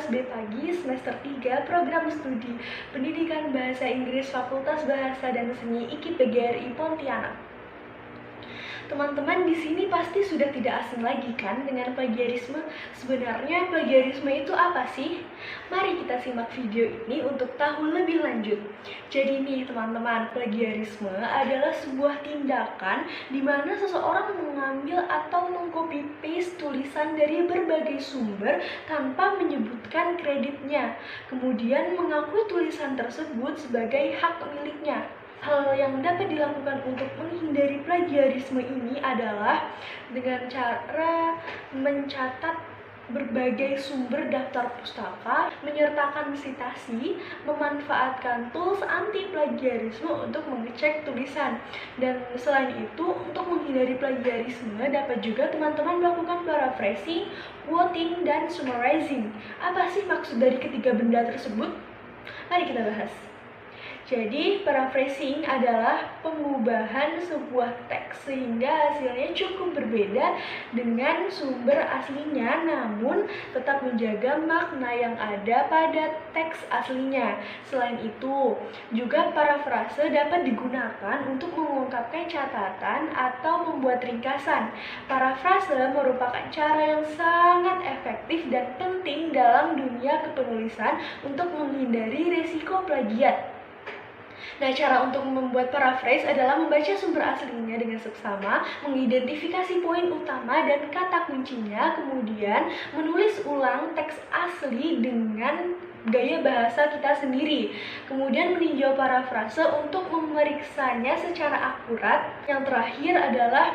kelas B pagi semester 3 program studi Pendidikan Bahasa Inggris Fakultas Bahasa dan Seni IKIP PGRI Pontianak. Teman-teman di sini pasti sudah tidak asing lagi kan dengan plagiarisme. Sebenarnya plagiarisme itu apa sih? Mari kita simak video ini untuk tahu lebih lanjut. Jadi nih teman-teman, plagiarisme adalah sebuah tindakan di mana seseorang mengambil atau meng-copy paste tulisan dari berbagai sumber tanpa menyebutkan kreditnya, kemudian mengakui tulisan tersebut sebagai hak miliknya. Hal yang dapat dilakukan untuk menghindari plagiarisme ini adalah dengan cara mencatat berbagai sumber daftar pustaka, menyertakan sitasi, memanfaatkan tools anti plagiarisme untuk mengecek tulisan. Dan selain itu, untuk menghindari plagiarisme dapat juga teman-teman melakukan paraphrasing, quoting, dan summarizing. Apa sih maksud dari ketiga benda tersebut? Mari kita bahas. Jadi, paraphrasing adalah pengubahan sebuah teks sehingga hasilnya cukup berbeda dengan sumber aslinya, namun tetap menjaga makna yang ada pada teks aslinya. Selain itu, juga parafrase dapat digunakan untuk mengungkapkan catatan atau membuat ringkasan. Parafrase merupakan cara yang sangat efektif dan penting dalam dunia kepenulisan untuk menghindari resiko plagiat. Nah, cara untuk membuat paraphrase adalah membaca sumber aslinya dengan seksama, mengidentifikasi poin utama dan kata kuncinya, kemudian menulis ulang teks asli dengan gaya bahasa kita sendiri. Kemudian meninjau parafrase untuk memeriksanya secara akurat. Yang terakhir adalah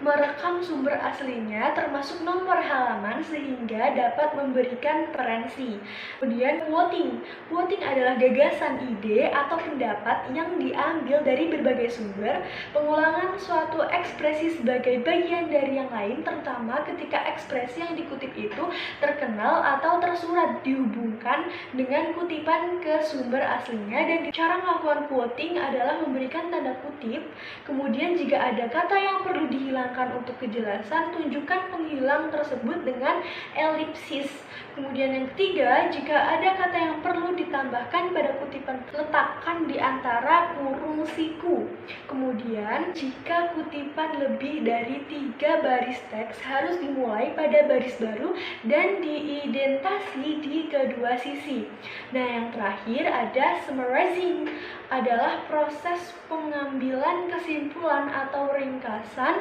merekam sumber aslinya termasuk nomor halaman sehingga dapat memberikan referensi. Kemudian quoting. Quoting adalah gagasan, ide, atau pendapat yang diambil dari berbagai sumber. Pengulangan suatu ekspresi sebagai bagian dari yang lain, terutama ketika ekspresi yang dikutip itu terkenal atau tersurat, dihubungkan dengan kutipan ke sumber aslinya. Dan cara melakukan quoting adalah memberikan tanda kutip. Kemudian jika ada kata yang perlu dihilangkan untuk kejelasan, tunjukkan penghilang tersebut dengan elipsis. Kemudian yang ketiga, jika ada kata yang perlu ditambahkan pada kutipan, letakkan di antara kurung siku. Kemudian jika kutipan lebih dari 3 baris teks, harus dimulai pada baris baru dan diidentasi di kedua sisi. Nah, yang terakhir ada summarizing, adalah proses pengambilan kesimpulan atau ringkasan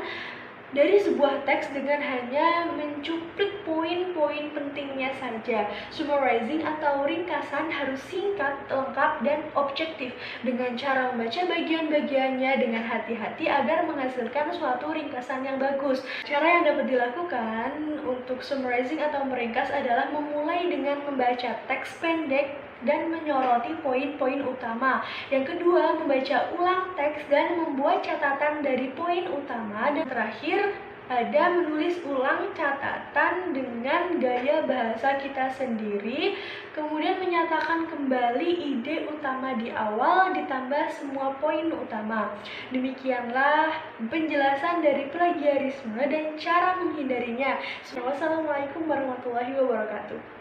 dari sebuah teks dengan hanya mencuplik poin-poin pentingnya saja. Summarizing atau ringkasan harus singkat, lengkap, dan objektif dengan cara membaca bagian-bagiannya dengan hati-hati agar menghasilkan suatu ringkasan yang bagus. Cara yang dapat dilakukan untuk summarizing atau meringkas adalah memulai dengan membaca teks pendek dan menyoroti poin-poin utama. Yang kedua, membaca ulang teks dan membuat catatan dari poin utama. Dan terakhir, ada menulis ulang catatan dengan gaya bahasa kita sendiri, kemudian menyatakan kembali ide utama di awal ditambah semua poin utama. Demikianlah penjelasan dari plagiarisme dan cara menghindarinya. Wassalamualaikum warahmatullahi wabarakatuh.